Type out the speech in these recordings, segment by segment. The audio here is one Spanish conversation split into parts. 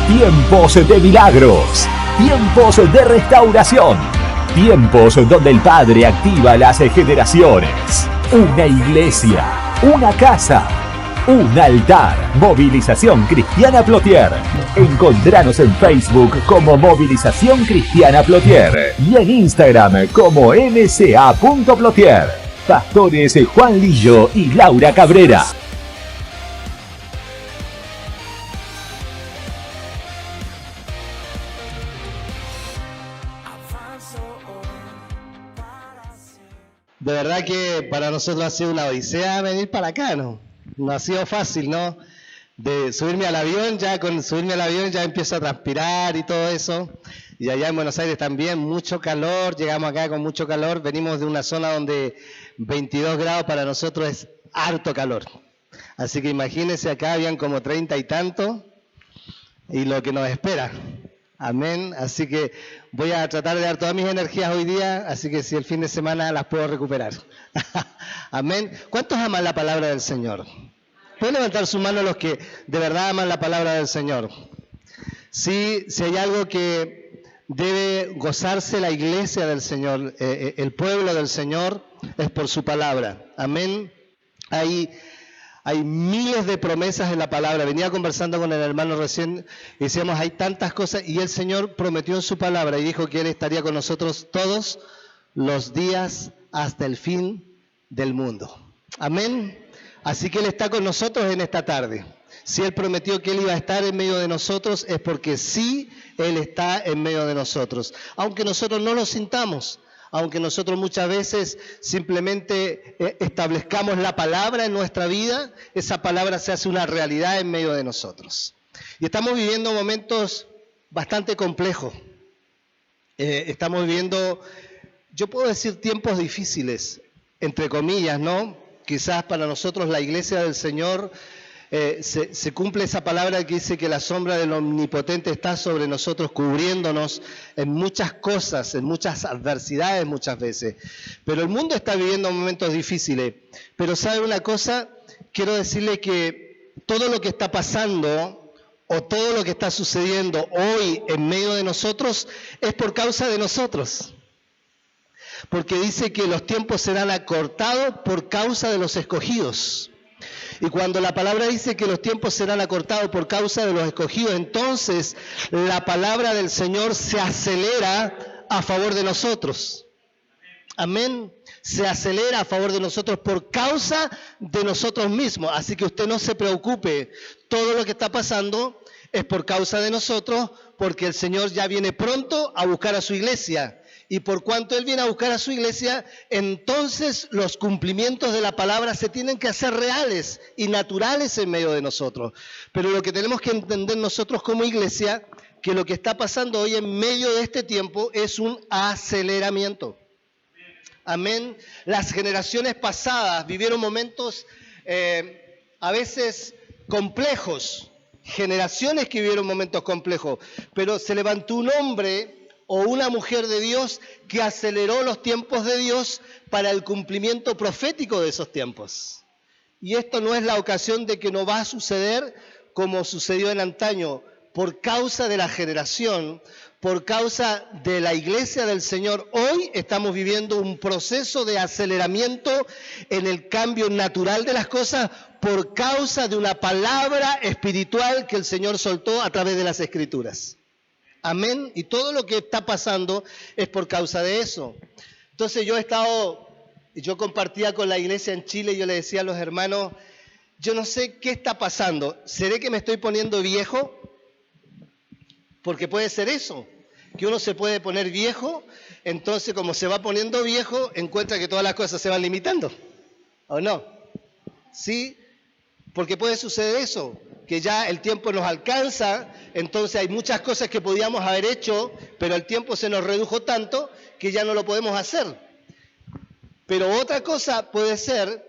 Tiempos de milagros, tiempos de restauración, tiempos donde el Padre activa las generaciones. Una iglesia, una casa, un altar. Movilización Cristiana Plotier. Encontranos en Facebook como Movilización Cristiana Plotier y en Instagram como mca.plotier. Pastores Juan Lillo y Laura Cabrera. De verdad que para nosotros ha sido una odisea venir para acá, ¿no? No ha sido fácil, ¿no? De subirme al avión, ya con subirme al avión ya empiezo a transpirar y todo eso. Y allá en Buenos Aires también, mucho calor, llegamos acá con mucho calor, venimos de una zona donde 22 grados para nosotros es harto calor. Así que imagínense, acá habían como 30 y tanto, y lo que nos espera. Amén. Así que voy a tratar de dar todas mis energías hoy día, así que si el fin de semana las puedo recuperar. Amén. ¿Cuántos aman la palabra del Señor? ¿Pueden levantar su mano los que de verdad aman la palabra del Señor? Sí, si hay algo que debe gozarse la iglesia del Señor, el pueblo del Señor, es por su palabra. Amén. Hay miles de promesas en la palabra. Venía conversando con el hermano recién y decíamos, hay tantas cosas, y el Señor prometió en su palabra y dijo que Él estaría con nosotros todos los días hasta el fin del mundo. Amén. Así que Él está con nosotros en esta tarde. Si Él prometió que Él iba a estar en medio de nosotros, es porque sí, Él está en medio de nosotros. Aunque nosotros no lo sintamos, aunque nosotros muchas veces simplemente establezcamos la palabra en nuestra vida, esa palabra se hace una realidad en medio de nosotros. Y estamos viviendo momentos bastante complejos. Estamos viviendo, yo puedo decir, tiempos difíciles, entre comillas, ¿no? Quizás para nosotros la iglesia del Señor se cumple esa palabra que dice que la sombra del Omnipotente está sobre nosotros, cubriéndonos en muchas cosas, en muchas adversidades muchas veces. Pero el mundo está viviendo momentos difíciles. Pero ¿sabe una cosa? Quiero decirle que todo lo que está pasando o todo lo que está sucediendo hoy en medio de nosotros es por causa de nosotros. Porque dice que los tiempos serán acortados por causa de los escogidos. Y cuando la palabra dice que los tiempos serán acortados por causa de los escogidos, entonces la palabra del Señor se acelera a favor de nosotros. Amén. Se acelera a favor de nosotros por causa de nosotros mismos. Así que usted no se preocupe. Todo lo que está pasando es por causa de nosotros, porque el Señor ya viene pronto a buscar a su iglesia. Y por cuanto Él viene a buscar a su iglesia, entonces los cumplimientos de la palabra se tienen que hacer reales y naturales en medio de nosotros. Pero lo que tenemos que entender nosotros como iglesia, que lo que está pasando hoy en medio de este tiempo es un aceleramiento. Amén. Las generaciones pasadas vivieron momentos a veces complejos, generaciones que vivieron momentos complejos, pero se levantó un hombre o una mujer de Dios que aceleró los tiempos de Dios para el cumplimiento profético de esos tiempos. Y esto no es la ocasión de que no va a suceder como sucedió en antaño, por causa de la generación, por causa de la iglesia del Señor. Hoy estamos viviendo un proceso de aceleramiento en el cambio natural de las cosas por causa de una palabra espiritual que el Señor soltó a través de las Escrituras. Amén. Y todo lo que está pasando es por causa de eso. Entonces yo compartía con la iglesia en Chile y yo le decía a los hermanos, yo no sé qué está pasando. ¿Seré que me estoy poniendo viejo? Porque puede ser eso, que uno se puede poner viejo, entonces como se va poniendo viejo, encuentra que todas las cosas se van limitando. ¿O no? Sí, porque puede suceder eso, que ya el tiempo nos alcanza, entonces hay muchas cosas que podíamos haber hecho, pero el tiempo se nos redujo tanto que ya no lo podemos hacer. Pero otra cosa puede ser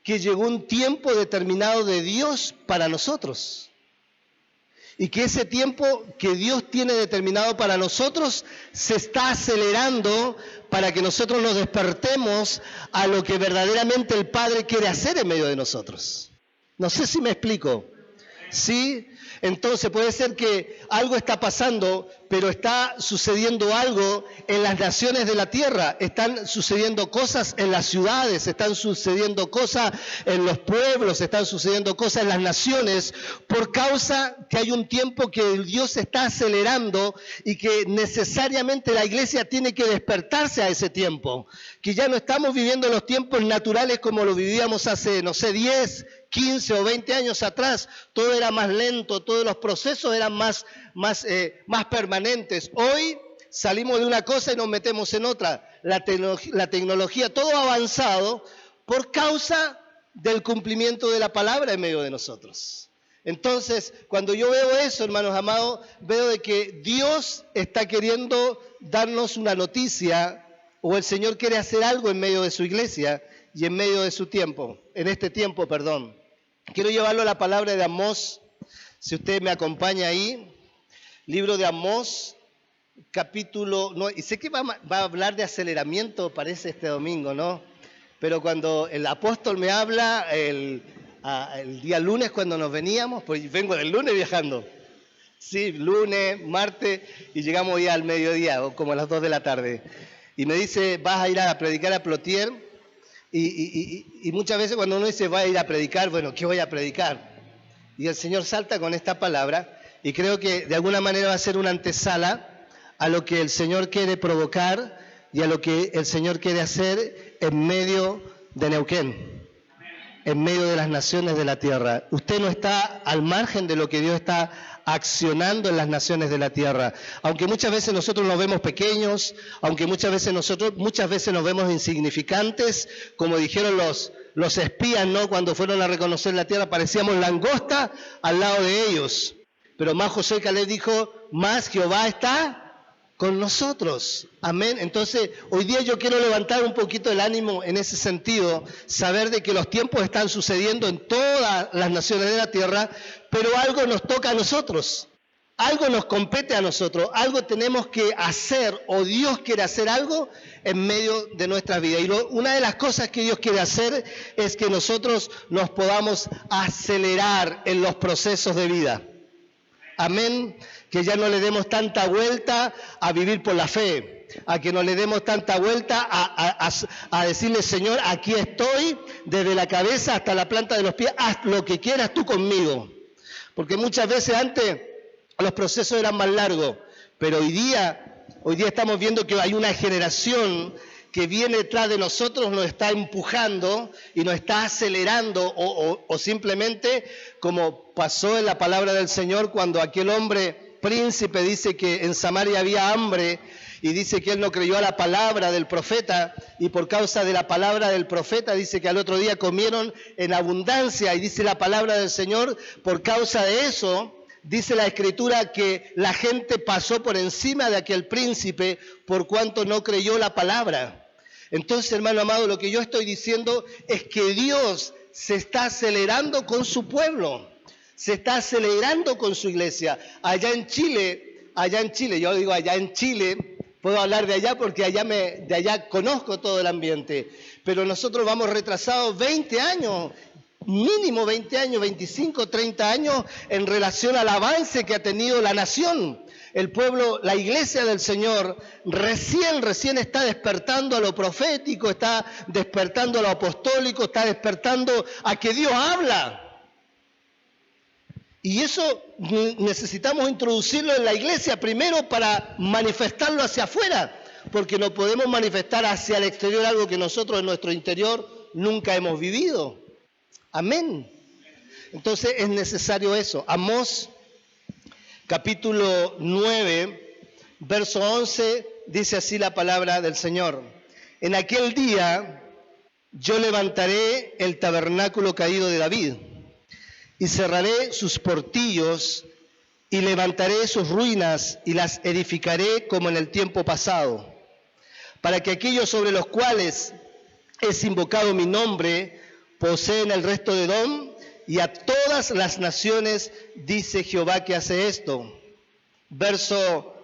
que llegó un tiempo determinado de Dios para nosotros. Y que ese tiempo que Dios tiene determinado para nosotros se está acelerando para que nosotros nos despertemos a lo que verdaderamente el Padre quiere hacer en medio de nosotros. No sé si me explico. ¿Sí? Entonces puede ser que algo está pasando, pero está sucediendo algo en las naciones de la tierra. Están sucediendo cosas en las ciudades, están sucediendo cosas en los pueblos, están sucediendo cosas en las naciones, por causa que hay un tiempo que Dios está acelerando y que necesariamente la iglesia tiene que despertarse a ese tiempo. Que ya no estamos viviendo los tiempos naturales como lo vivíamos hace, 10, 15 o 20 años atrás. Todo era más lento, todos los procesos eran más permanentes. Hoy salimos de una cosa y nos metemos en otra. La tecnología, todo ha avanzado por causa del cumplimiento de la palabra en medio de nosotros. Entonces, cuando yo veo eso, hermanos amados, veo de que Dios está queriendo darnos una noticia, o el Señor quiere hacer algo en medio de su iglesia y en medio de su tiempo, en este tiempo, perdón. Quiero llevarlo a la palabra de Amós, si usted me acompaña ahí, libro de Amós, capítulo, no, y sé que va a hablar de aceleramiento, parece este domingo, ¿no? Pero cuando el apóstol me habla, el día lunes cuando nos veníamos, pues vengo del lunes viajando, sí, lunes, martes, y llegamos ya al mediodía, o como a las 2 de la tarde, y me dice, vas a ir a predicar a Plotier. Y muchas veces cuando uno dice va a ir a predicar, bueno, ¿qué voy a predicar? Y el Señor salta con esta palabra y creo que de alguna manera va a ser una antesala a lo que el Señor quiere provocar y a lo que el Señor quiere hacer en medio de Neuquén, en medio de las naciones de la tierra. Usted no está al margen de lo que Dios está accionando en las naciones de la tierra. Aunque muchas veces nosotros nos vemos pequeños, aunque muchas veces nos vemos insignificantes, como dijeron los espías, ¿no? Cuando fueron a reconocer la tierra, parecíamos langosta al lado de ellos. Pero más Josué Caleb dijo, más Jehová está con nosotros. Amén. Entonces, hoy día yo quiero levantar un poquito el ánimo en ese sentido, saber de que los tiempos están sucediendo en todas las naciones de la tierra, pero algo nos toca a nosotros, algo nos compete a nosotros, algo tenemos que hacer, o Dios quiere hacer algo en medio de nuestras vidas. Y una de las cosas que Dios quiere hacer es que nosotros nos podamos acelerar en los procesos de vida. Amén. Que ya no le demos tanta vuelta a vivir por la fe, a que no le demos tanta vuelta a decirle, Señor, aquí estoy, desde la cabeza hasta la planta de los pies, haz lo que quieras tú conmigo. Porque muchas veces antes los procesos eran más largos, pero hoy día estamos viendo que hay una generación que viene detrás de nosotros, nos está empujando y nos está acelerando, o simplemente como pasó en la palabra del Señor cuando aquel hombre príncipe dice que en Samaria había hambre y dice que él no creyó a la palabra del profeta y por causa de la palabra del profeta dice que al otro día comieron en abundancia y dice la palabra del Señor, por causa de eso dice la Escritura que la gente pasó por encima de aquel príncipe por cuanto no creyó la palabra. Entonces, hermano amado, lo que yo estoy diciendo es que Dios se está acelerando con su pueblo, se está acelerando con su iglesia. Allá en Chile, yo digo allá en Chile, puedo hablar de allá porque de allá conozco todo el ambiente, pero nosotros vamos retrasados 20 años, mínimo 20 años, 25, 30 años en relación al avance que ha tenido la nación. El pueblo, la iglesia del Señor, recién está despertando a lo profético, está despertando a lo apostólico, está despertando a que Dios habla. Y eso necesitamos introducirlo en la iglesia primero para manifestarlo hacia afuera, porque no podemos manifestar hacia el exterior algo que nosotros en nuestro interior nunca hemos vivido. Amén. Entonces es necesario eso. Amós, capítulo 9, verso 11, dice así la palabra del Señor. En aquel día yo levantaré el tabernáculo caído de David y cerraré sus portillos y levantaré sus ruinas y las edificaré como en el tiempo pasado, para que aquellos sobre los cuales es invocado mi nombre poseen el resto de Edom, y a todas las naciones dice Jehová que hace esto. Verso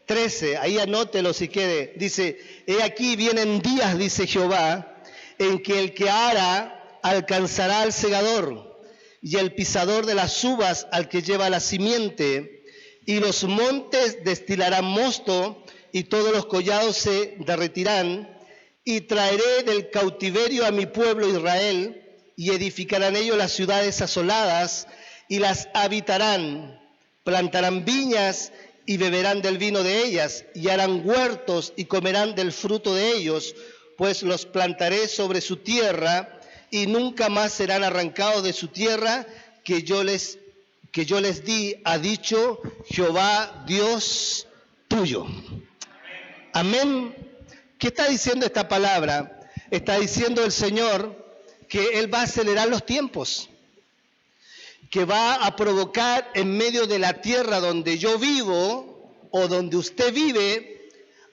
13, ahí anótelo si quiere, dice, he aquí vienen días, dice Jehová, en que el que ara alcanzará al segador, y el pisador de las uvas al que lleva la simiente, y los montes destilarán mosto, y todos los collados se derretirán, y traeré del cautiverio a mi pueblo Israel, y edificarán ellos las ciudades asoladas, y las habitarán, plantarán viñas, y beberán del vino de ellas, y harán huertos, y comerán del fruto de ellos, pues los plantaré sobre su tierra, y nunca más serán arrancados de su tierra que yo les di, ha dicho Jehová Dios tuyo. Amén. ¿Qué está diciendo esta palabra? Está diciendo el Señor que Él va a acelerar los tiempos, que va a provocar en medio de la tierra donde yo vivo o donde usted vive,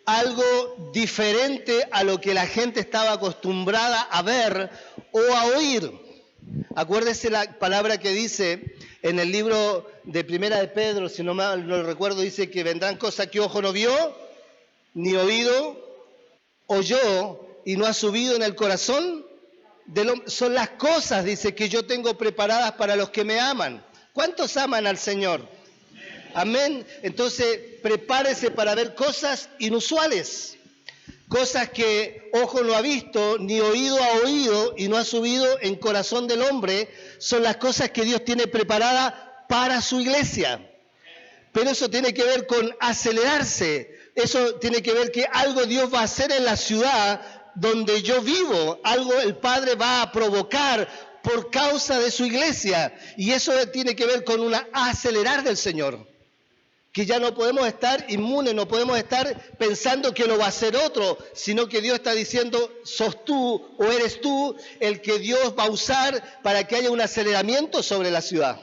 algo diferente a lo que la gente estaba acostumbrada a ver o a oír. Acuérdese la palabra que dice en el libro de Primera de Pedro, si no mal no recuerdo, dice que vendrán cosas que ojo no vio, ni oído oyó, y no ha subido en el corazón son las cosas, dice, que yo tengo preparadas para los que me aman. ¿Cuántos aman al Señor? Amén. Entonces, prepárese para ver cosas inusuales, cosas que ojo no ha visto, ni oído ha oído, y no ha subido en corazón del hombre. Son las cosas que Dios tiene preparadas para su iglesia. Pero eso tiene que ver con acelerarse. Eso tiene que ver que algo Dios va a hacer en la ciudad donde yo vivo. Algo el Padre va a provocar por causa de su iglesia. Y eso tiene que ver con un acelerar del Señor. Que ya no podemos estar inmunes, no podemos estar pensando que lo va a hacer otro, sino que Dios está diciendo, sos tú o eres tú el que Dios va a usar para que haya un aceleramiento sobre la ciudad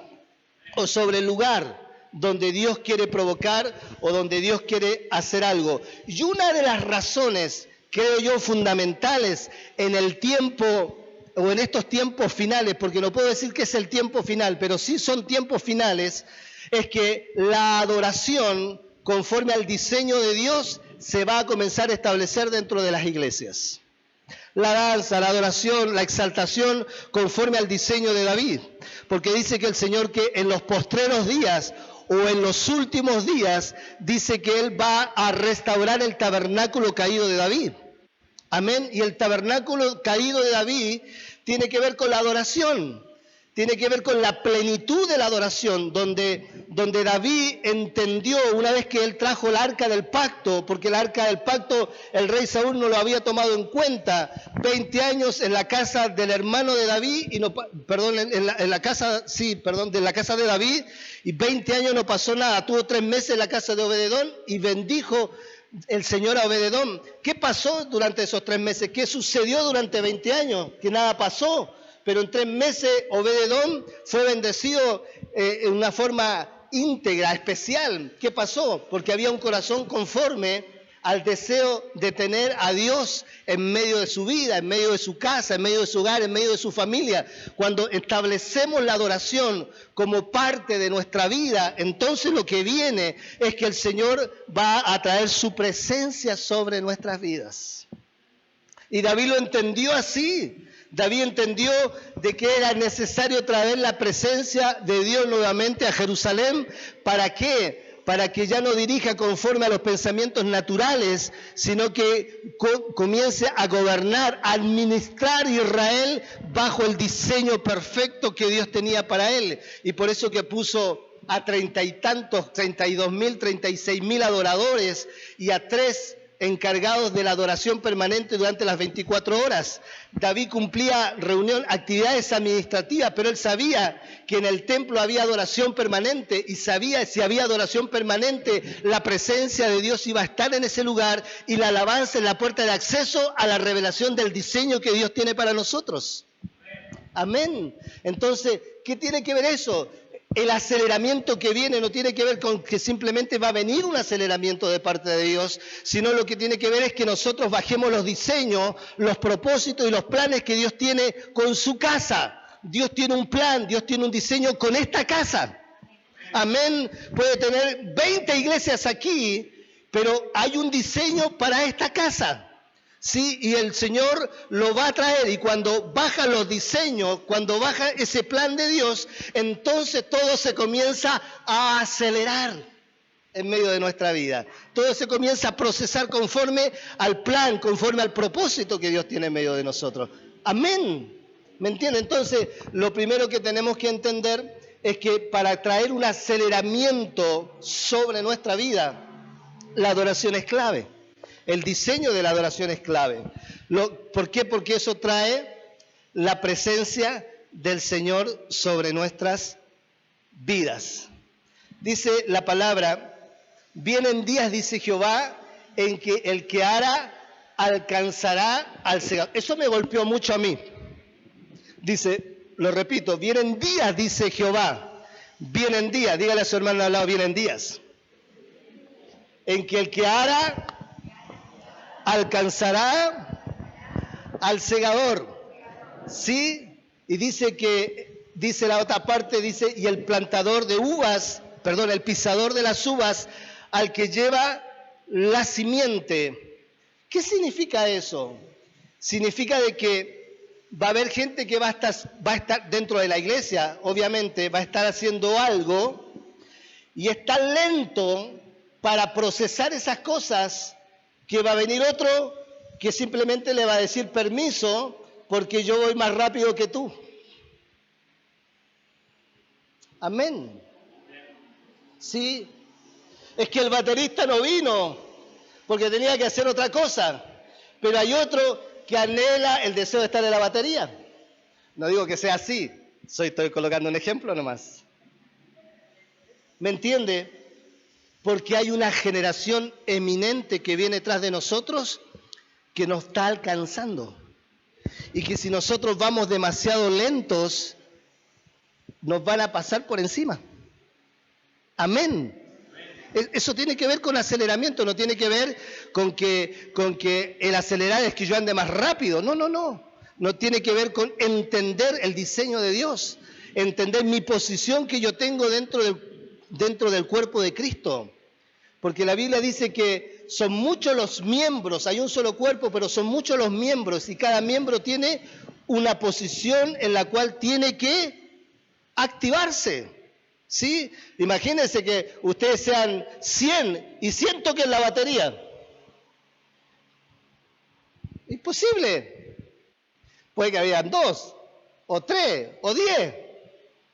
o sobre el lugar donde Dios quiere provocar o donde Dios quiere hacer algo. Y una de las razones, creo yo, fundamentales en el tiempo o en estos tiempos finales, porque no puedo decir que es el tiempo final, pero sí son tiempos finales, es que la adoración, conforme al diseño de Dios, se va a comenzar a establecer dentro de las iglesias. La danza, la adoración, la exaltación, conforme al diseño de David. Porque dice que el Señor que en los postreros días o en los últimos días, dice que Él va a restaurar el tabernáculo caído de David. Amén. Y el tabernáculo caído de David tiene que ver con la adoración. Tiene que ver con la plenitud de la adoración, donde David entendió una vez que él trajo el arca del pacto, porque el arca del pacto el rey Saúl no lo había tomado en cuenta, 20 años en la casa del hermano de David, de la casa de David, y 20 años no pasó nada, tuvo 3 meses en la casa de Obededón y bendijo el Señor a Obededón. ¿Qué pasó durante esos 3 meses? ¿Qué sucedió durante 20 años? Que nada pasó. Pero en 3 meses Obededón fue bendecido en una forma íntegra, especial. ¿Qué pasó? Porque había un corazón conforme al deseo de tener a Dios en medio de su vida, en medio de su casa, en medio de su hogar, en medio de su familia. Cuando establecemos la adoración como parte de nuestra vida, entonces lo que viene es que el Señor va a traer su presencia sobre nuestras vidas. Y David lo entendió así. David entendió de que era necesario traer la presencia de Dios nuevamente a Jerusalén. ¿Para qué? Para que ya no dirija conforme a los pensamientos naturales, sino que comience a gobernar, a administrar Israel bajo el diseño perfecto que Dios tenía para él. Y por eso que puso a 32.000, 36.000 adoradores y a 3 encargados de la adoración permanente durante las 24 horas. David cumplía actividades administrativas, pero él sabía que en el templo había adoración permanente y sabía si había adoración permanente, la presencia de Dios iba a estar en ese lugar y la alabanza en la puerta de acceso a la revelación del diseño que Dios tiene para nosotros. Amén. Entonces, ¿qué tiene que ver eso? El aceleramiento que viene no tiene que ver con que simplemente va a venir un aceleramiento de parte de Dios, sino lo que tiene que ver es que nosotros bajemos los diseños, los propósitos y los planes que Dios tiene con su casa. Dios tiene un plan, Dios tiene un diseño con esta casa. Amén. Puede tener 20 iglesias aquí, pero hay un diseño para esta casa. Sí, y el Señor lo va a traer, y cuando bajan los diseños, cuando baja ese plan de Dios, entonces todo se comienza a acelerar en medio de nuestra vida. Todo se comienza a procesar conforme al plan, conforme al propósito que Dios tiene en medio de nosotros. Amén. ¿Me entiende? Entonces, lo primero que tenemos que entender es que para traer un aceleramiento sobre nuestra vida, la adoración es clave. El diseño de la adoración es clave. ¿Por qué? Porque eso trae la presencia del Señor sobre nuestras vidas. Dice la palabra, vienen días, dice Jehová, en que el que ara alcanzará al segador. Eso me golpeó mucho a mí. Dice, lo repito, vienen días, dice Jehová. Vienen días, dígale a su hermano al lado, vienen días. En que el que ara alcanzará al segador, ¿sí? Y dice que, dice la otra parte, dice, y el plantador de uvas, perdón, el pisador de las uvas, al que lleva la simiente. ¿Qué significa eso? Significa de que va a haber gente que va a estar dentro de la iglesia, obviamente, va a estar haciendo algo, y está lento para procesar esas cosas, que va a venir otro que simplemente le va a decir permiso porque yo voy más rápido que tú. Amén. Sí, es que el baterista no vino porque tenía que hacer otra cosa, pero hay otro que anhela el deseo de estar en la batería. No digo que sea así, estoy colocando un ejemplo nomás. ¿Me entiende? Porque hay una generación eminente que viene tras de nosotros que nos está alcanzando. Y que si nosotros vamos demasiado lentos, nos van a pasar por encima. Amén. Eso tiene que ver con aceleramiento, no tiene que ver con que el acelerar es que yo ande más rápido. No. No tiene que ver con entender el diseño de Dios, entender mi posición que yo tengo dentro del cuerpo de Cristo. Porque la Biblia dice que son muchos los miembros, hay un solo cuerpo, pero son muchos los miembros y cada miembro tiene una posición en la cual tiene que activarse. ¿Sí? Imagínense que ustedes sean 100 y 100 toquen la batería. Imposible. Puede que hayan 2, o 3, o 10,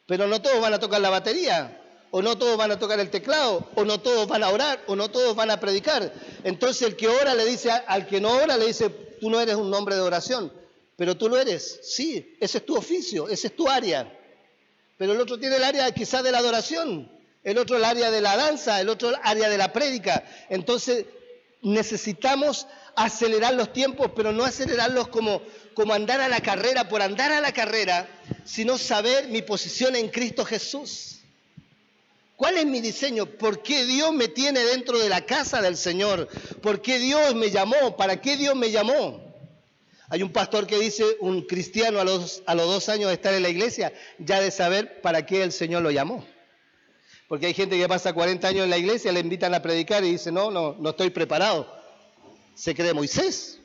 pero no todos van a tocar la batería. O no todos van a tocar el teclado, o no todos van a orar, o no todos van a predicar. Entonces el que ora le dice al que no ora, le dice, tú no eres un hombre de oración, pero tú lo eres. Sí, ese es tu oficio, ese es tu área. Pero el otro tiene el área quizás de la adoración, el otro el área de la danza, el otro el área de la prédica. Entonces necesitamos acelerar los tiempos, pero no acelerarlos como andar a la carrera por andar a la carrera, sino saber mi posición en Cristo Jesús. ¿Cuál es mi diseño? ¿Por qué Dios me tiene dentro de la casa del Señor? ¿Por qué Dios me llamó? ¿Para qué Dios me llamó? Hay un pastor que dice, un cristiano a los 2 años de estar en la iglesia, ya de saber para qué el Señor lo llamó. Porque hay gente que pasa 40 años en la iglesia, le invitan a predicar y dice, no estoy preparado. Se cree Moisés.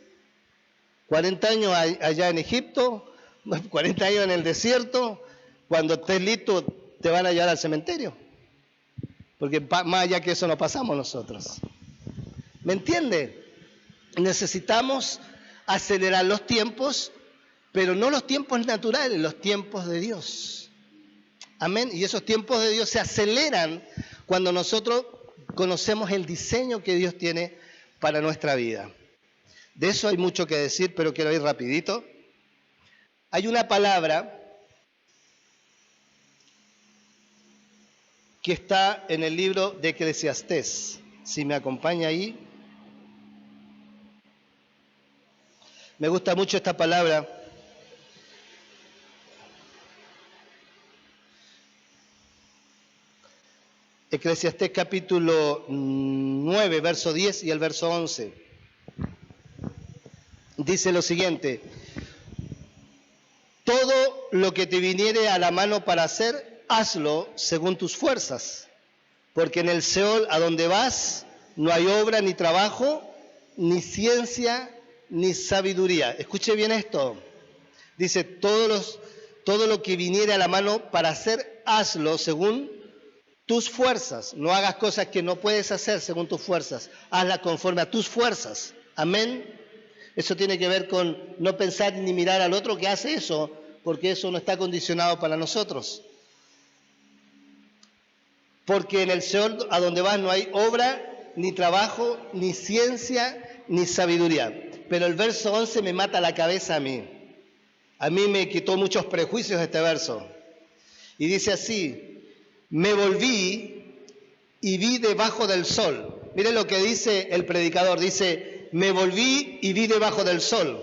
40 años allá en Egipto, 40 años en el desierto, cuando estés listo te van a llevar al cementerio. Porque más allá que eso no pasamos nosotros. ¿Me entiende? Necesitamos acelerar los tiempos, pero no los tiempos naturales, los tiempos de Dios. Amén. Y esos tiempos de Dios se aceleran cuando nosotros conocemos el diseño que Dios tiene para nuestra vida. De eso hay mucho que decir, pero quiero ir rapidito. Hay una palabra que está en el libro de Eclesiastés. Si me acompaña ahí. Me gusta mucho esta palabra. Eclesiastés capítulo 9, verso 10 y el verso 11. Dice lo siguiente: todo lo que te viniere a la mano para hacer, hazlo según tus fuerzas, porque en el Seol a donde vas no hay obra ni trabajo, ni ciencia, ni sabiduría. Escuche bien esto. Dice, todo lo que viniere a la mano para hacer, hazlo según tus fuerzas. No hagas cosas que no puedes hacer según tus fuerzas. Hazlas conforme a tus fuerzas. Amén. Eso tiene que ver con no pensar ni mirar al otro que hace eso, porque eso no está condicionado para nosotros. Porque en el Señor a donde vas no hay obra, ni trabajo, ni ciencia, ni sabiduría. Pero el verso 11 me mata la cabeza a mí. A mí me quitó muchos prejuicios este verso. Y dice así, me volví y vi debajo del sol. Miren lo que dice el predicador, dice, me volví y vi debajo del sol,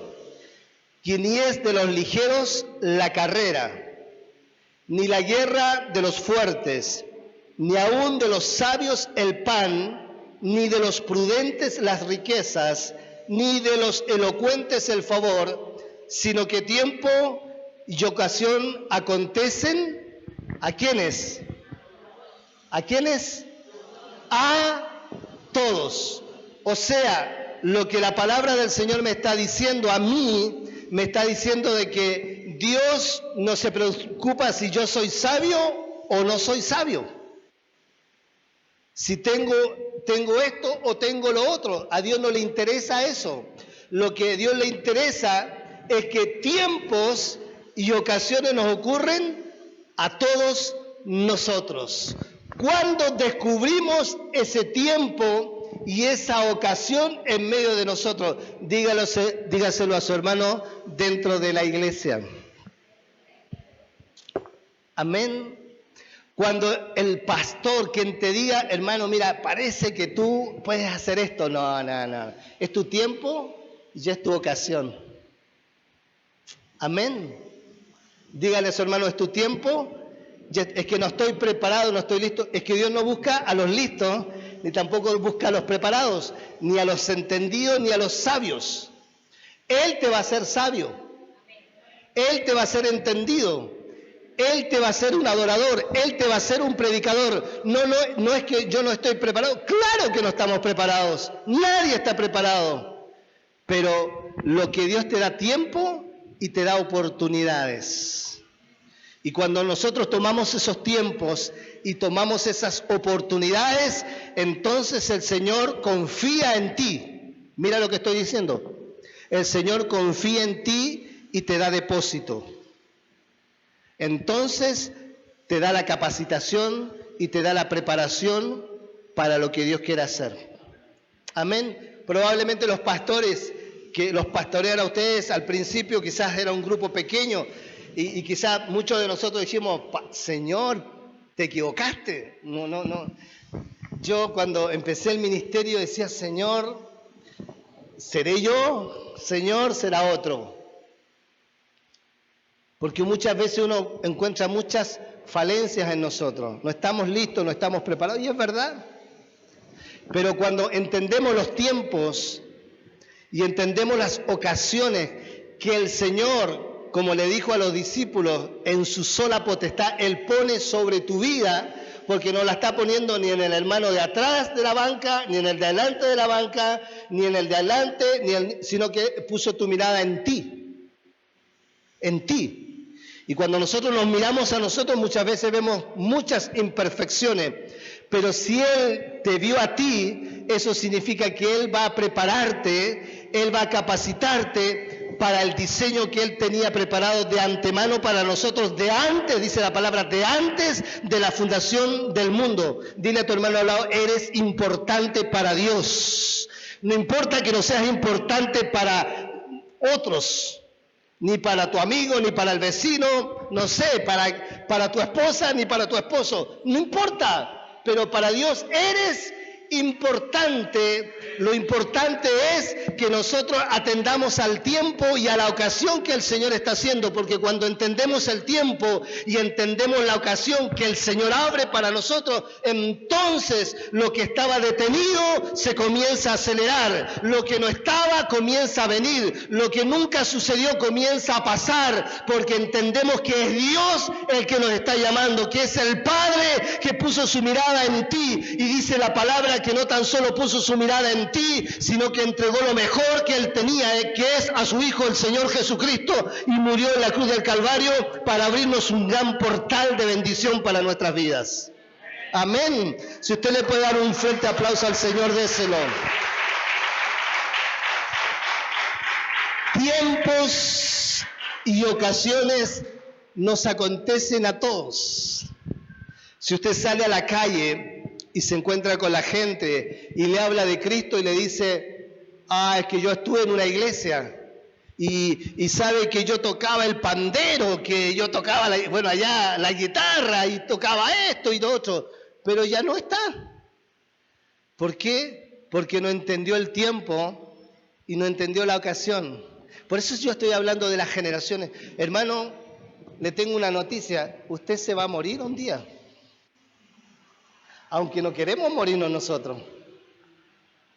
que ni es de los ligeros la carrera, ni la guerra de los fuertes, ni aun de los sabios el pan, ni de los prudentes las riquezas, ni de los elocuentes el favor, sino que tiempo y ocasión acontecen, ¿a quiénes? ¿A quiénes? A todos. O sea, lo que la palabra del Señor me está diciendo a mí, me está diciendo de que Dios no se preocupa si yo soy sabio o no soy sabio. Si tengo esto o tengo lo otro. A Dios no le interesa eso. Lo que a Dios le interesa es que tiempos y ocasiones nos ocurren a todos nosotros. Cuando descubrimos ese tiempo y esa ocasión en medio de nosotros, dígaselo a su hermano dentro de la iglesia. Amén. Cuando el pastor, quien te diga, hermano, mira, parece que tú puedes hacer esto. No. Es tu tiempo y es tu ocasión. Amén. Dígale a su hermano, es tu tiempo. Es que no estoy preparado, no estoy listo. Es que Dios no busca a los listos, ni tampoco busca a los preparados, ni a los entendidos, ni a los sabios. Él te va a hacer sabio. Él te va a hacer entendido. Él te va a hacer un adorador. Él te va a hacer un predicador. No es que yo no estoy preparado. Claro que no estamos preparados. Nadie está preparado. Pero lo que Dios te da tiempo y te da oportunidades. Y cuando nosotros tomamos esos tiempos y tomamos esas oportunidades, entonces el Señor confía en ti. Mira lo que estoy diciendo. El Señor confía en ti y te da depósito. Entonces te da la capacitación y te da la preparación para lo que Dios quiere hacer. Amén. Probablemente los pastores que los pastorean a ustedes al principio quizás era un grupo pequeño. Y quizás muchos de nosotros dijimos, Señor, te equivocaste. No. Yo cuando empecé el ministerio decía, Señor, ¿seré yo? Señor, será otro. Porque muchas veces uno encuentra muchas falencias en nosotros. No estamos listos, no estamos preparados. Y es verdad. Pero cuando entendemos los tiempos y entendemos las ocasiones que el Señor, como le dijo a los discípulos, en su sola potestad, Él pone sobre tu vida, porque no la está poniendo ni en el hermano de atrás de la banca, ni en el de adelante de la banca, ni en el de adelante, sino que puso tu mirada en ti. En ti. Y cuando nosotros nos miramos a nosotros, muchas veces vemos muchas imperfecciones. Pero si Él te vio a ti, eso significa que Él va a prepararte, Él va a capacitarte para el diseño que Él tenía preparado de antemano para nosotros, de antes, dice la palabra, de antes de la fundación del mundo. Dile a tu hermano al lado, eres importante para Dios. No importa que no seas importante para otros, ni para tu amigo, ni para el vecino, no sé, para tu esposa, ni para tu esposo. No importa, pero para Dios eres importante. Lo importante es que nosotros atendamos al tiempo y a la ocasión que el Señor está haciendo, porque cuando entendemos el tiempo y entendemos la ocasión que el Señor abre para nosotros, entonces lo que estaba detenido se comienza a acelerar, lo que no estaba comienza a venir, lo que nunca sucedió comienza a pasar, porque entendemos que es Dios el que nos está llamando, que es el Padre que puso su mirada en ti, y dice la palabra mirada, que no tan solo puso su mirada en ti, sino que entregó lo mejor que Él tenía, que es a su Hijo, el Señor Jesucristo, y murió en la cruz del Calvario para abrirnos un gran portal de bendición para nuestras vidas. Amén. Si usted le puede dar un fuerte aplauso al Señor, déselo. Tiempos y ocasiones nos acontecen a todos. Si usted sale a la calle y se encuentra con la gente y le habla de Cristo y le dice, es que yo estuve en una iglesia y sabe que yo tocaba el pandero, que yo tocaba, allá la guitarra y tocaba esto y lo otro, pero ya no está. ¿Por qué? Porque no entendió el tiempo y no entendió la ocasión. Por eso yo estoy hablando de las generaciones. Hermano, le tengo una noticia, usted se va a morir un día. Aunque no queremos morirnos nosotros,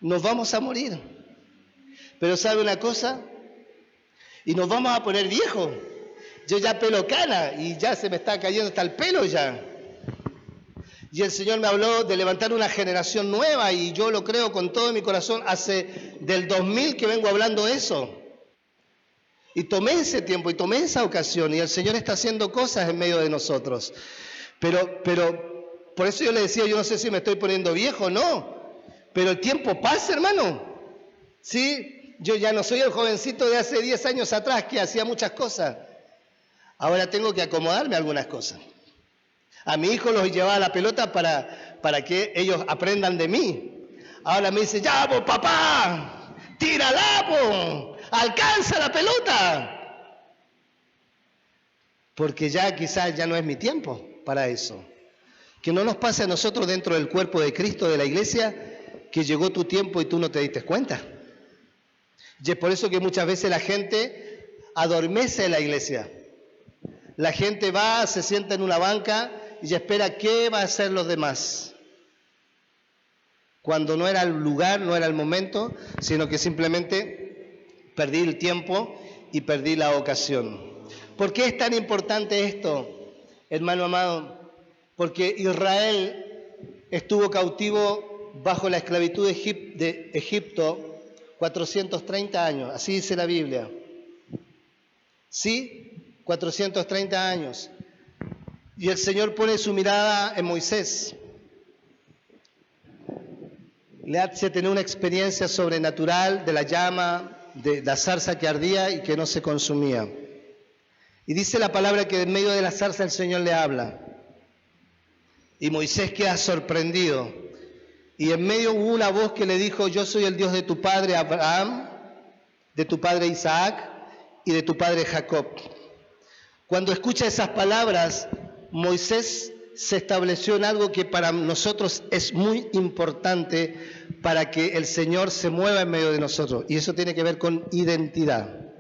nos vamos a morir. Pero ¿sabe una cosa? Y nos vamos a poner viejos. Yo ya pelo cana y ya se me está cayendo hasta el pelo ya. Y el Señor me habló de levantar una generación nueva y yo lo creo con todo mi corazón. Hace del 2000 que vengo hablando eso. Y tomé ese tiempo y tomé esa ocasión y el Señor está haciendo cosas en medio de nosotros. Pero por eso yo le decía, yo no sé si me estoy poniendo viejo o no, pero el tiempo pasa, hermano. Sí, yo ya no soy el jovencito de hace 10 años atrás que hacía muchas cosas. Ahora tengo que acomodarme a algunas cosas. A mi hijo los llevaba a la pelota para que ellos aprendan de mí. Ahora me dice, ya, pues, papá, tírala, pues, alcanza la pelota. Porque ya quizás ya no es mi tiempo para eso. Que no nos pase a nosotros dentro del cuerpo de Cristo, de la iglesia, que llegó tu tiempo y tú no te diste cuenta. Y es por eso que muchas veces la gente adormece en la iglesia. La gente va, se sienta en una banca y espera qué va a hacer los demás. Cuando no era el lugar, no era el momento, sino que simplemente perdí el tiempo y perdí la ocasión. ¿Por qué es tan importante esto, hermano amado? Porque Israel estuvo cautivo bajo la esclavitud de Egipto 430 años, así dice la Biblia. ¿Sí? 430 años. Y el Señor pone su mirada en Moisés. Le hace tener una experiencia sobrenatural de la llama, de la zarza que ardía y que no se consumía. Y dice la palabra que en medio de la zarza el Señor le habla. Y Moisés queda sorprendido. Y en medio hubo una voz que le dijo, yo soy el Dios de tu padre Abraham, de tu padre Isaac y de tu padre Jacob. Cuando escucha esas palabras, Moisés se estableció en algo que para nosotros es muy importante para que el Señor se mueva en medio de nosotros. Y eso tiene que ver con identidad.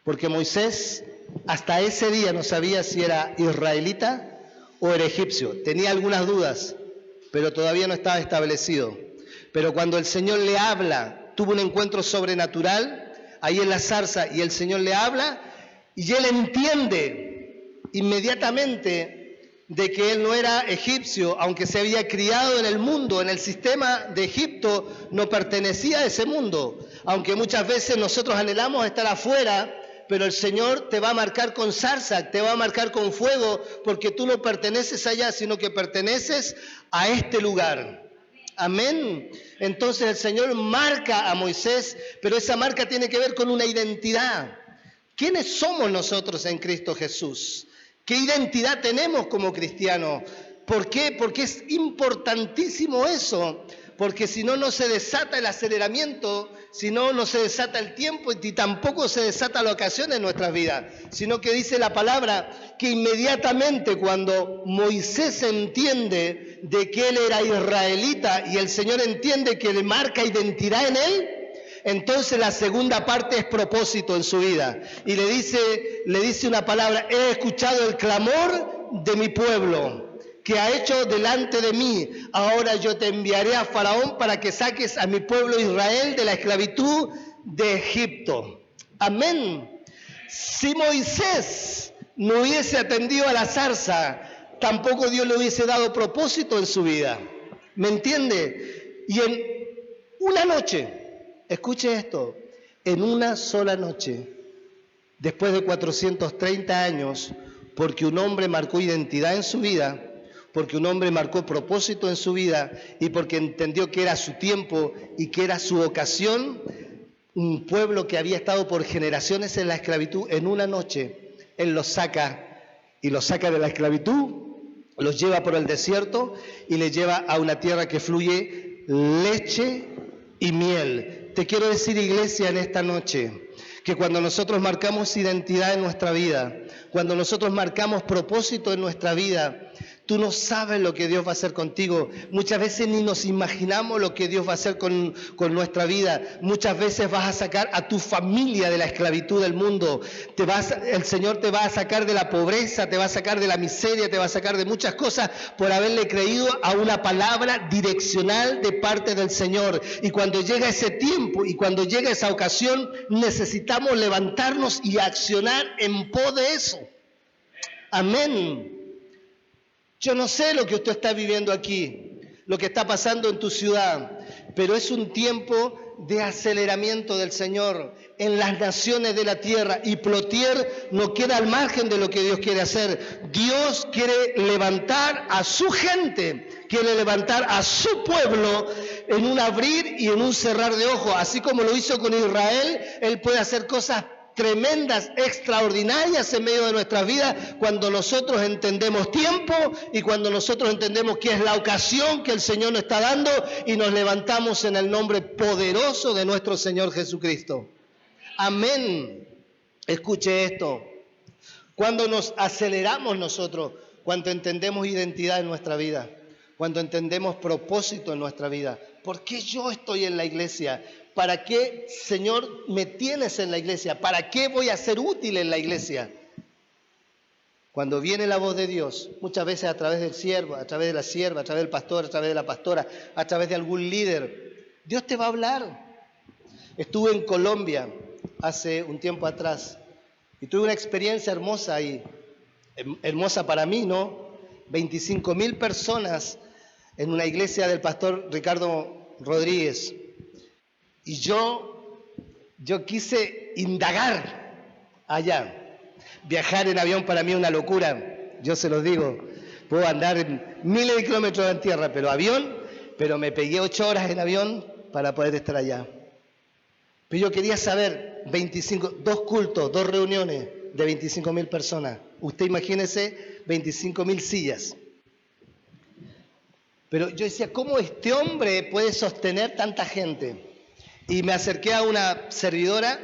Porque Moisés hasta ese día no sabía si era israelita o era egipcio. Tenía algunas dudas, pero todavía no estaba establecido. Pero cuando el Señor le habla, tuvo un encuentro sobrenatural ahí en la zarza y el Señor le habla y él entiende inmediatamente de que él no era egipcio, aunque se había criado en el mundo, en el sistema de Egipto, no pertenecía a ese mundo. Aunque muchas veces nosotros anhelamos estar afuera, pero el Señor te va a marcar con zarza, te va a marcar con fuego, porque tú no perteneces allá, sino que perteneces a este lugar. Amén. Entonces el Señor marca a Moisés, pero esa marca tiene que ver con una identidad. ¿Quiénes somos nosotros en Cristo Jesús? ¿Qué identidad tenemos como cristianos? ¿Por qué? Porque es importantísimo eso. Porque si no, no se desata el aceleramiento, si no, no se desata el tiempo y tampoco se desata la ocasión en nuestras vidas. Sino que dice la palabra que inmediatamente cuando Moisés entiende de que él era israelita y el Señor entiende que le marca identidad en él, entonces la segunda parte es propósito en su vida. Y le dice una palabra, he escuchado el clamor de mi pueblo, que ha hecho delante de mí. Ahora yo te enviaré a Faraón para que saques a mi pueblo Israel de la esclavitud de Egipto. Amén. Si Moisés no hubiese atendido a la zarza, tampoco Dios le hubiese dado propósito en su vida. ¿Me entiende? Y en una noche, escuche esto, en una sola noche, después de 430 años, porque un hombre marcó identidad en su vida, porque un hombre marcó propósito en su vida y porque entendió que era su tiempo y que era su ocasión, un pueblo que había estado por generaciones en la esclavitud, en una noche, Él los saca y los saca de la esclavitud, los lleva por el desierto y les lleva a una tierra que fluye leche y miel. Te quiero decir, iglesia, en esta noche, que cuando nosotros marcamos identidad en nuestra vida, cuando nosotros marcamos propósito en nuestra vida, tú no sabes lo que Dios va a hacer contigo. Muchas veces ni nos imaginamos lo que Dios va a hacer con nuestra vida. Muchas veces vas a sacar a tu familia de la esclavitud del mundo. El Señor te va a sacar de la pobreza, te va a sacar de la miseria, te va a sacar de muchas cosas por haberle creído a una palabra direccional de parte del Señor. Y cuando llega ese tiempo y cuando llega esa ocasión, necesitamos levantarnos y accionar en pos de eso. Amén. Yo no sé lo que usted está viviendo aquí, lo que está pasando en tu ciudad, pero es un tiempo de aceleramiento del Señor en las naciones de la tierra, y Plotier no queda al margen de lo que Dios quiere hacer. Dios quiere levantar a su gente, quiere levantar a su pueblo en un abrir y en un cerrar de ojos. Así como lo hizo con Israel, Él puede hacer cosas tremendas, extraordinarias en medio de nuestras vidas cuando nosotros entendemos tiempo y cuando nosotros entendemos que es la ocasión que el Señor nos está dando y nos levantamos en el nombre poderoso de nuestro Señor Jesucristo. Amén. Escuche esto. Cuando nos aceleramos nosotros, cuando entendemos identidad en nuestra vida, cuando entendemos propósito en nuestra vida. ¿Por qué yo estoy en la iglesia? ¿Para qué, Señor, me tienes en la iglesia? ¿Para qué voy a ser útil en la iglesia? Cuando viene la voz de Dios, muchas veces a través del siervo, a través de la sierva, a través del pastor, a través de la pastora, a través de algún líder, Dios te va a hablar. Estuve en Colombia hace un tiempo atrás y tuve una experiencia hermosa ahí. Hermosa para mí, ¿no? 25.000 personas en una iglesia del pastor Ricardo Rodríguez. Y yo quise indagar allá. Viajar en avión para mí es una locura, yo se los digo. Puedo andar en miles de kilómetros en tierra, pero me pegué 8 horas en avión para poder estar allá. Pero yo quería saber, 2 cultos, 2 reuniones de 25.000 personas. Usted imagínese 25.000 sillas. Pero yo decía, ¿cómo este hombre puede sostener tanta gente? Y me acerqué a una servidora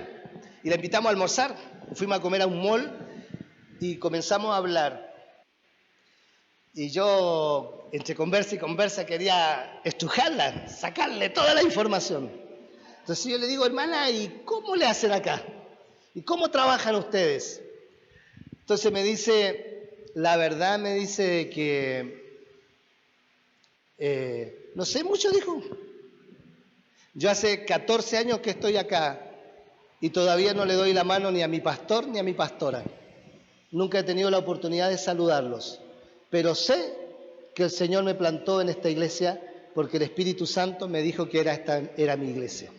y la invitamos a almorzar. Fuimos a comer a un mall y comenzamos a hablar. Y yo, entre conversa y conversa, quería estrujarla, sacarle toda la información. Entonces yo le digo, hermana, ¿y cómo le hacen acá? ¿Y cómo trabajan ustedes? Entonces me dice, la verdad me dice que, no sé mucho, dijo. Yo hace 14 años que estoy acá y todavía no le doy la mano ni a mi pastor ni a mi pastora. Nunca he tenido la oportunidad de saludarlos, pero sé que el Señor me plantó en esta iglesia porque el Espíritu Santo me dijo que era mi iglesia.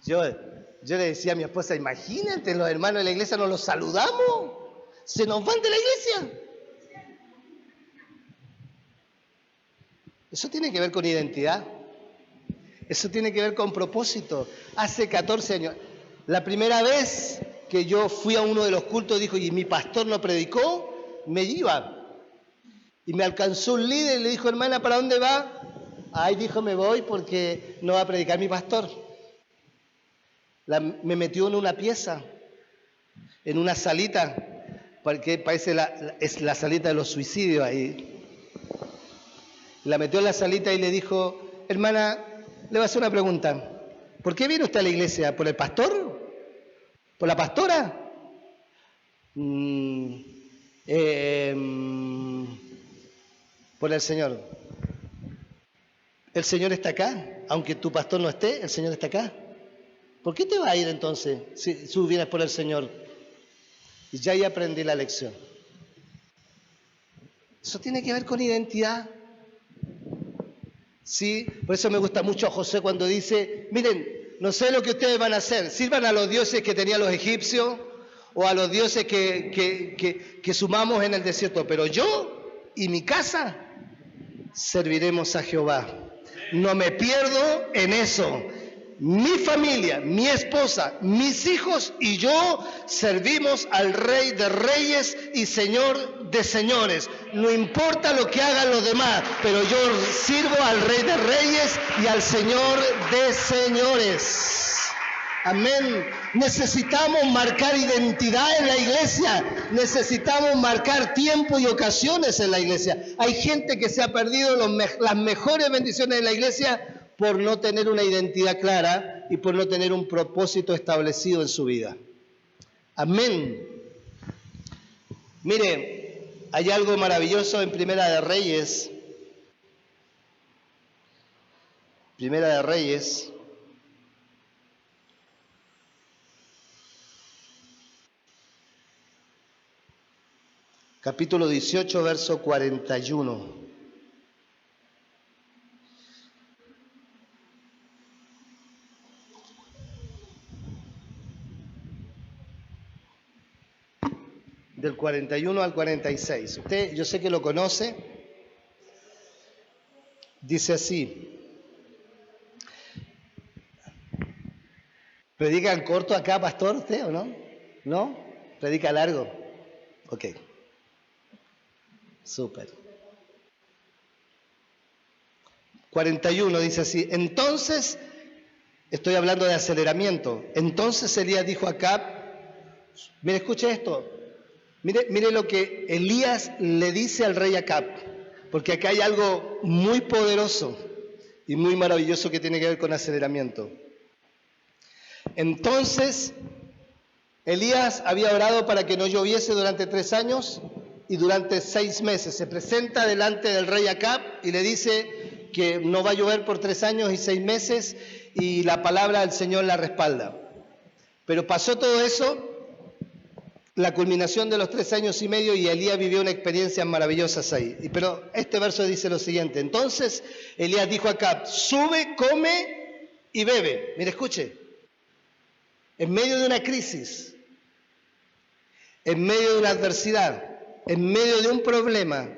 Yo le decía a mi esposa, imagínate, los hermanos de la iglesia no los saludamos, se nos van de la iglesia. Eso tiene que ver con identidad, eso tiene que ver con propósito. Hace 14 años, la primera vez que yo fui a uno de los cultos, dijo, y mi pastor no predicó, me iba. Y me alcanzó un líder y le dijo, hermana, ¿para dónde va? Ay, dijo, me voy porque no va a predicar mi pastor. Me metió en una pieza, en una salita, porque parece es la salita de los suicidios ahí. La metió en la salita y le dijo, hermana, le voy a hacer una pregunta. ¿Por qué viene usted a la iglesia? ¿Por el pastor? ¿Por la pastora? Por el Señor. El Señor está acá. Aunque tu pastor no esté, el Señor está acá. ¿Por qué te vas a ir entonces si vienes por el Señor? Y ya ahí aprendí la lección. Eso tiene que ver con identidad. ¿Sí? Por eso me gusta mucho a José cuando dice, miren, no sé lo que ustedes van a hacer, sirvan a los dioses que tenían los egipcios o a los dioses que sumamos en el desierto, pero yo y mi casa serviremos a Jehová. No me pierdo en eso. Mi familia, mi esposa, mis hijos y yo servimos al Rey de Reyes y Señor de Señores. No importa lo que hagan los demás, pero yo sirvo al Rey de Reyes y al Señor de Señores. Amén. Necesitamos marcar identidad en la iglesia. Necesitamos marcar tiempo y ocasiones en la iglesia. Hay gente que se ha perdido las mejores bendiciones de la iglesia por no tener una identidad clara y por no tener un propósito establecido en su vida. Amén. Mire, hay algo maravilloso en Primera de Reyes. Primera de Reyes. Capítulo 18, verso 41. Del 41 al 46. Usted, yo sé que lo conoce. Dice así. ¿Predica en corto acá, pastor, usted o no? ¿No? ¿Predica largo? Ok. Súper. 41 dice así. Entonces, estoy hablando de aceleramiento. Entonces Elías dijo a Acab, mire, escuche esto. Mire lo que Elías le dice al rey Acab, porque acá hay algo muy poderoso y muy maravilloso que tiene que ver con aceleramiento. Entonces, Elías había orado para que no lloviese durante 3 años y durante 6 meses. Se presenta delante del rey Acab y le dice que no va a llover por 3 años y 6 meses y la palabra del Señor la respalda. Pero pasó todo eso, la culminación de los 3 años y medio, y Elías vivió una experiencia maravillosa ahí. Pero este verso dice lo siguiente. Entonces Elías dijo a Acab, sube, come y bebe. Mire, escuche. En medio de una crisis, en medio de una adversidad, en medio de un problema,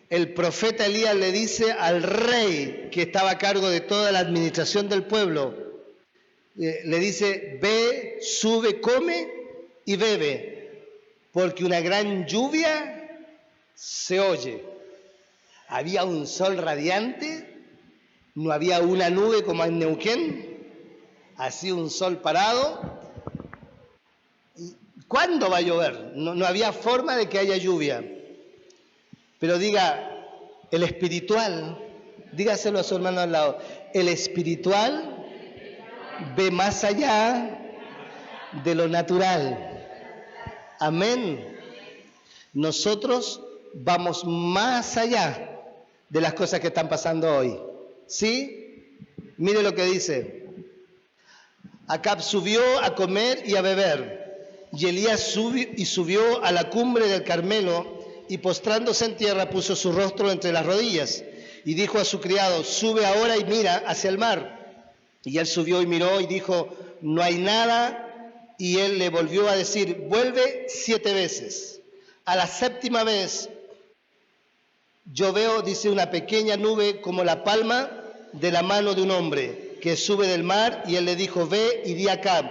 el profeta Elías le dice al rey que estaba a cargo de toda la administración del pueblo, le dice, ve, sube, come y bebe. Porque una gran lluvia se oye. Había un sol radiante, no había una nube como en Neuquén, así un sol parado. ¿Cuándo va a llover? No había forma de que haya lluvia. Pero diga, el espiritual, dígaselo a su hermano al lado, el espiritual ve más allá de lo natural. Amén. Nosotros vamos más allá de las cosas que están pasando hoy. ¿Sí? Mire lo que dice. Acab subió a comer y a beber, y Elías subió a la cumbre del Carmelo, y postrándose en tierra puso su rostro entre las rodillas, y dijo a su criado, sube ahora y mira hacia el mar. Y él subió y miró y dijo, no hay nada. Y él le volvió a decir, vuelve 7 veces. A la 7ª vez, yo veo, dice, una pequeña nube como la palma de la mano de un hombre que sube del mar. Y él le dijo, ve y di a Acab,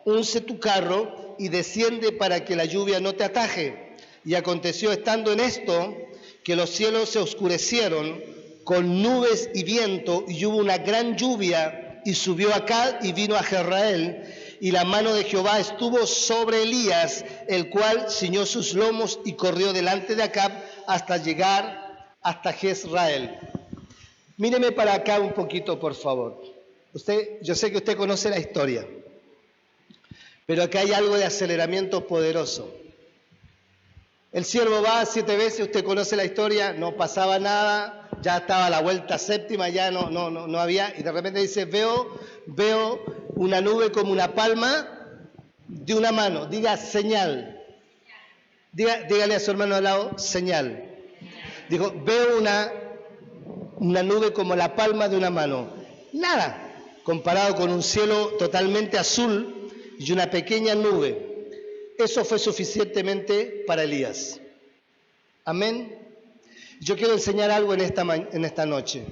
unce tu carro y desciende para que la lluvia no te ataje. Y aconteció estando en esto, que los cielos se oscurecieron con nubes y viento, y hubo una gran lluvia, y subió Acab y vino a Jezreel. Y la mano de Jehová estuvo sobre Elías, el cual ciñó sus lomos y corrió delante de Acab hasta llegar hasta Jezreel. Míreme para acá un poquito, por favor. Yo sé que usted conoce la historia, pero acá hay algo de aceleramiento poderoso. El siervo va 7 veces, usted conoce la historia, no pasaba nada, ya estaba a la vuelta 7ª, ya no había, y de repente dice, veo una nube como una palma de una mano. Diga señal. Dígale a su hermano al lado, señal. Dijo, veo una nube como la palma de una mano. Nada, comparado con un cielo totalmente azul y una pequeña nube. Eso fue suficientemente para Elías. Amén. Yo quiero enseñar algo en esta noche.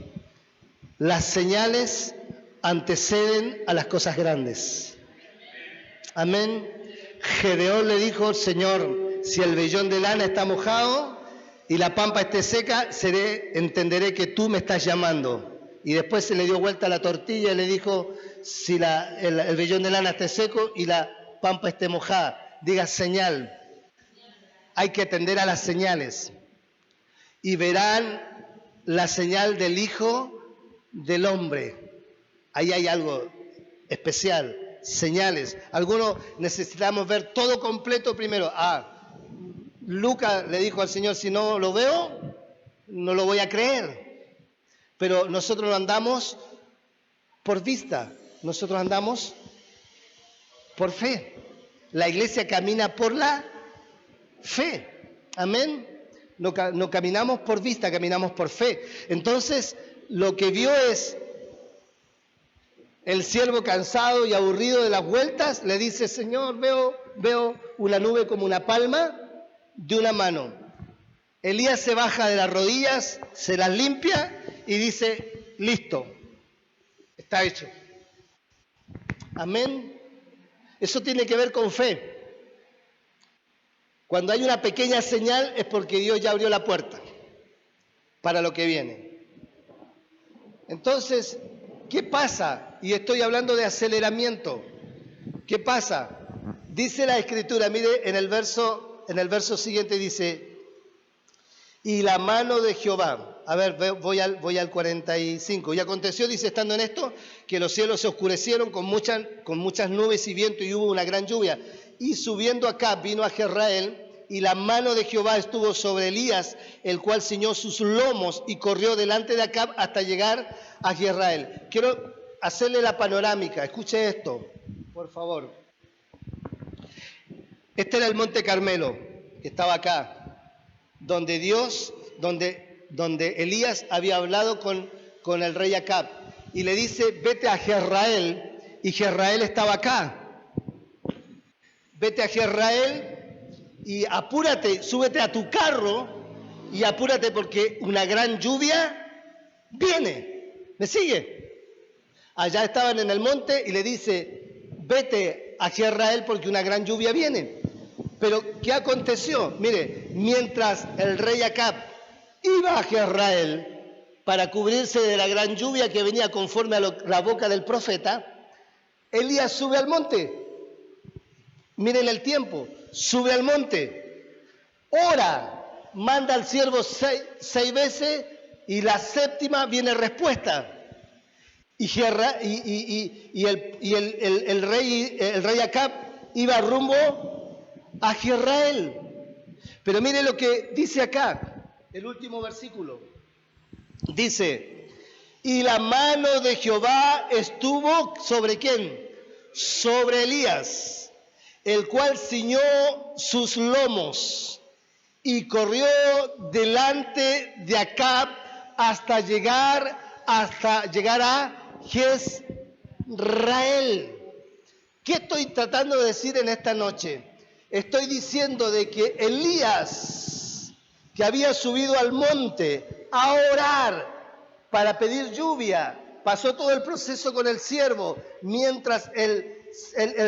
Las señales anteceden a las cosas grandes. Amén. Gedeón le dijo: Señor, si el vellón de lana está mojado y la pampa esté seca, entenderé que tú me estás llamando. Y después se le dio vuelta la tortilla y le dijo: si el vellón de lana esté seco y la pampa esté mojada, diga señal. Hay que atender a las señales. Y verán la señal del Hijo del Hombre. Ahí hay algo especial, señales. Algunos necesitamos ver todo completo primero. Lucas le dijo al Señor: si no lo veo, no lo voy a creer. Pero nosotros no andamos por vista, nosotros andamos por fe. La iglesia camina por la fe. Amén. No caminamos por vista, caminamos por fe. Entonces, lo que vio es el siervo cansado y aburrido de las vueltas, le dice: Señor, veo una nube como una palma de una mano. Elías se baja de las rodillas, se las limpia y dice: listo, está hecho. Amén. Eso tiene que ver con fe. Cuando hay una pequeña señal es porque Dios ya abrió la puerta para lo que viene. Entonces, ¿qué pasa? Y estoy hablando de aceleramiento. ¿Qué pasa? Dice la Escritura, mire, en el verso siguiente dice: y la mano de Jehová. A ver, voy al 45. Y aconteció, dice, estando en esto, que los cielos se oscurecieron con muchas nubes y viento, y hubo una gran lluvia. Y subiendo acá vino a Jezreel, y la mano de Jehová estuvo sobre Elías, el cual ciñó sus lomos y corrió delante de Acab hasta llegar a Jezreel. Quiero hacerle la panorámica. Escuche esto, por favor. Este era el Monte Carmelo, que estaba acá, donde Elías había hablado con el rey Acab. Y le dice: vete a Jezreel, y Jezreel estaba acá. Vete a Jezreel y apúrate, súbete a tu carro y apúrate porque una gran lluvia viene. ¿Me sigue? Allá estaban en el monte y le dice: vete a Jezreel porque una gran lluvia viene. Pero ¿qué aconteció? Mire, mientras el rey Acab iba a Jezreel para cubrirse de la gran lluvia que venía conforme a la boca del profeta, Elías sube al monte. Miren el tiempo, sube al monte, ora, manda al siervo seis veces y la séptima viene respuesta. El rey Acab iba rumbo a Jezreel. Pero mire lo que dice acá, el último versículo. Dice: y la mano de Jehová estuvo ¿sobre quién? Sobre Elías, el cual ciñó sus lomos y corrió delante de Acab hasta llegar a Jezreel. ¿Qué estoy tratando de decir en esta noche? Estoy diciendo de que Elías, que había subido al monte a orar para pedir lluvia, pasó todo el proceso con el siervo, mientras el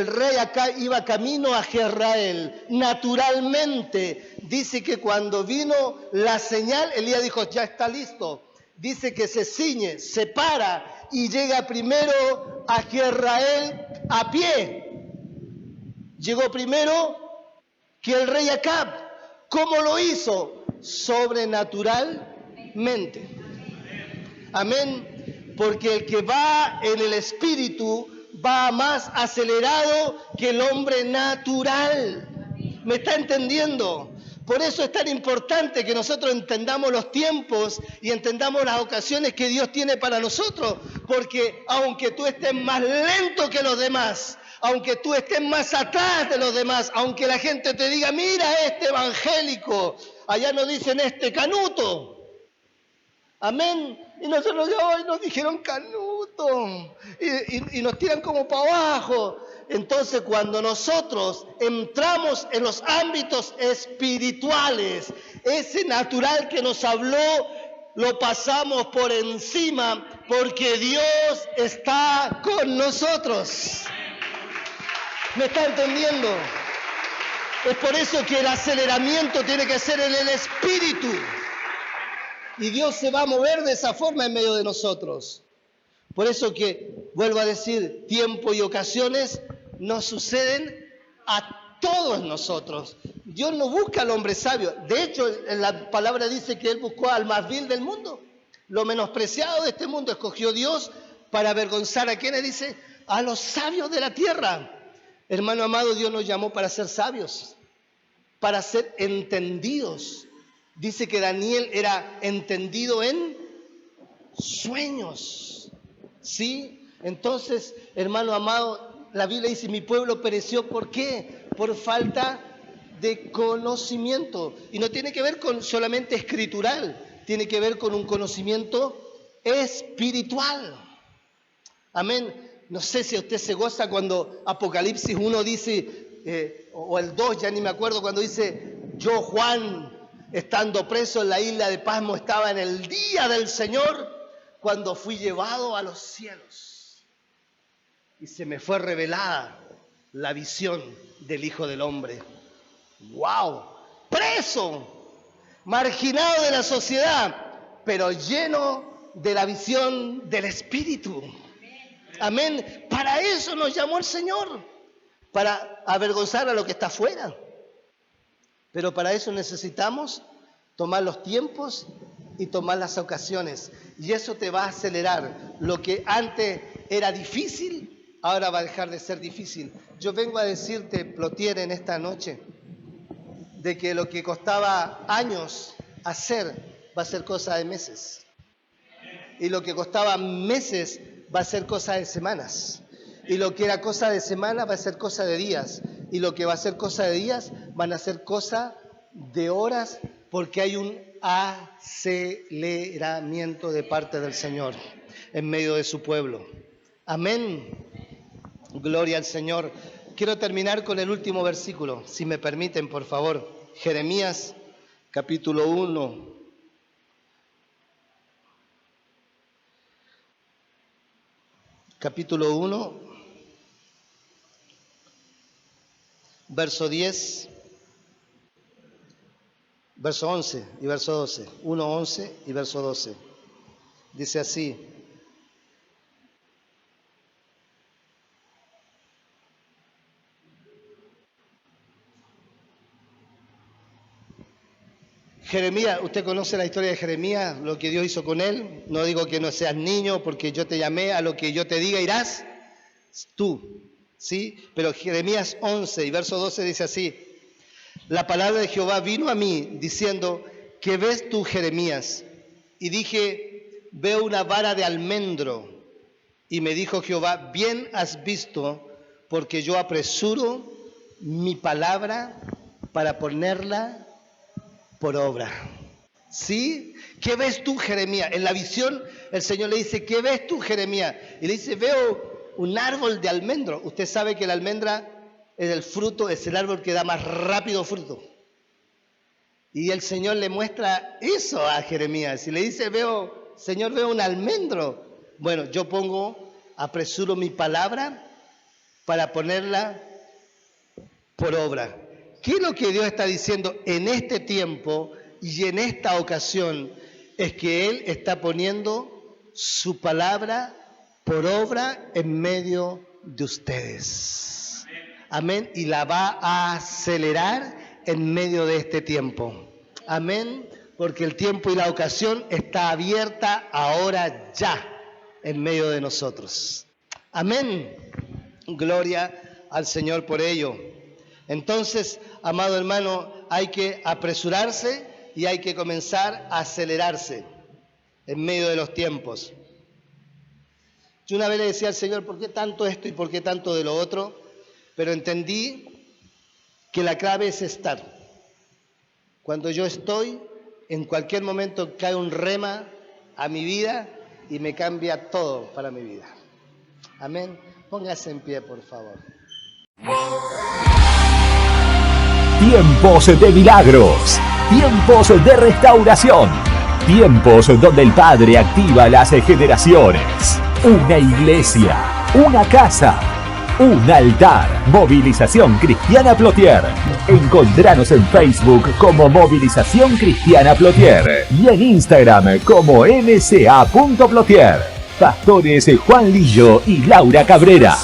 rey acá iba camino a Jezreel. Naturalmente, dice que cuando vino la señal, Elías dijo: ya está listo. Dice que se ciñe, se para y llega primero a Jezreel a pie. Llegó primero que el rey Acab. ¿Cómo lo hizo? Sobrenaturalmente. Amén. Porque el que va en el espíritu va más acelerado que el hombre natural. ¿Me está entendiendo? Por eso es tan importante que nosotros entendamos los tiempos y entendamos las ocasiones que Dios tiene para nosotros. Porque aunque tú estés más lento que los demás, aunque tú estés más atrás de los demás, aunque la gente te diga: mira este evangélico, allá nos dicen este canuto. Amén. Y nosotros ya hoy nos dijeron canuto. Y nos tiran como para abajo. Entonces cuando nosotros entramos en los ámbitos espirituales, ese natural que nos habló, lo pasamos por encima porque Dios está con nosotros. ¿Me está entendiendo? Es por eso que el aceleramiento tiene que ser en el espíritu. Y Dios se va a mover de esa forma en medio de nosotros. Por eso que, vuelvo a decir, tiempo y ocasiones nos suceden a todos nosotros. Dios no busca al hombre sabio. De hecho, la palabra dice que Él buscó al más vil del mundo. Lo menospreciado de este mundo escogió Dios para avergonzar a quienes, dice, a los sabios de la tierra. Hermano amado, Dios nos llamó para ser sabios, para ser entendidos. Dice que Daniel era entendido en sueños, ¿sí? Entonces, hermano amado, la Biblia dice, mi pueblo pereció, ¿por qué? Por falta de conocimiento. Y no tiene que ver con solamente escritural, tiene que ver con un conocimiento espiritual. Amén. No sé si usted se goza cuando Apocalipsis 1 dice, o el 2, ya ni me acuerdo, cuando dice, yo Juan, estando preso en la isla de Pasmo, estaba en el día del Señor, cuando fui llevado a los cielos. Y se me fue revelada la visión del Hijo del Hombre. ¡Wow! Preso, marginado de la sociedad, pero lleno de la visión del Espíritu. Amén. Para eso nos llamó el Señor, para avergonzar a lo que está afuera. Pero para eso necesitamos tomar los tiempos y tomar las ocasiones. Y eso te va a acelerar. Lo que antes era difícil, ahora va a dejar de ser difícil. Yo vengo a decirte, Plotier, en esta noche, de que lo que costaba años hacer va a ser cosa de meses. Y lo que costaba meses va a ser cosa de semanas. Y lo que era cosa de semanas va a ser cosa de días. Y lo que va a ser cosa de días van a ser cosa de horas, porque hay un aceleramiento de parte del Señor en medio de su pueblo. Amén. Gloria al Señor. Quiero terminar con el último versículo, si me permiten, por favor. Jeremías, capítulo 1. Capítulo 1, verso 10, verso 11 y verso 12. 1, 11 y verso 12. Dice así. Jeremías, usted conoce la historia de Jeremías, lo que Dios hizo con él. No digo que no seas niño, porque yo te llamé, a lo que yo te diga irás tú, ¿sí? Pero Jeremías 11 y verso 12 dice así: la palabra de Jehová vino a mí diciendo, ¿qué ves tú, Jeremías? Y dije, veo una vara de almendro. Y me dijo Jehová, bien has visto, porque yo apresuro mi palabra para ponerla por obra. ¿Sí? ¿Qué ves tú, Jeremías? En la visión el Señor le dice, ¿qué ves tú, Jeremías? Y le dice, veo un árbol de almendro. Usted sabe que la almendra es el fruto, es el árbol que da más rápido fruto. Y el Señor le muestra eso a Jeremías. Y le dice, Señor, veo un almendro. Bueno, yo apresuro mi palabra para ponerla por obra. ¿Qué es lo que Dios está diciendo en este tiempo y en esta ocasión? Es que Él está poniendo su palabra por obra en medio de ustedes. Amén. Y la va a acelerar en medio de este tiempo. Amén. Porque el tiempo y la ocasión está abierta ahora ya en medio de nosotros. Amén. Gloria al Señor por ello. Entonces, amado hermano, hay que apresurarse y hay que comenzar a acelerarse en medio de los tiempos. Yo una vez le decía al Señor, ¿por qué tanto esto y por qué tanto de lo otro? Pero entendí que la clave es estar. Cuando yo estoy, en cualquier momento cae un rema a mi vida y me cambia todo para mi vida. Amén. Póngase en pie, por favor. Tiempos de milagros, tiempos de restauración, tiempos donde el Padre activa las generaciones. Una iglesia, una casa, un altar. Movilización Cristiana Plotier. Encontranos en Facebook como Movilización Cristiana Plotier y en Instagram como mca.plotier. Pastores Juan Lillo y Laura Cabrera.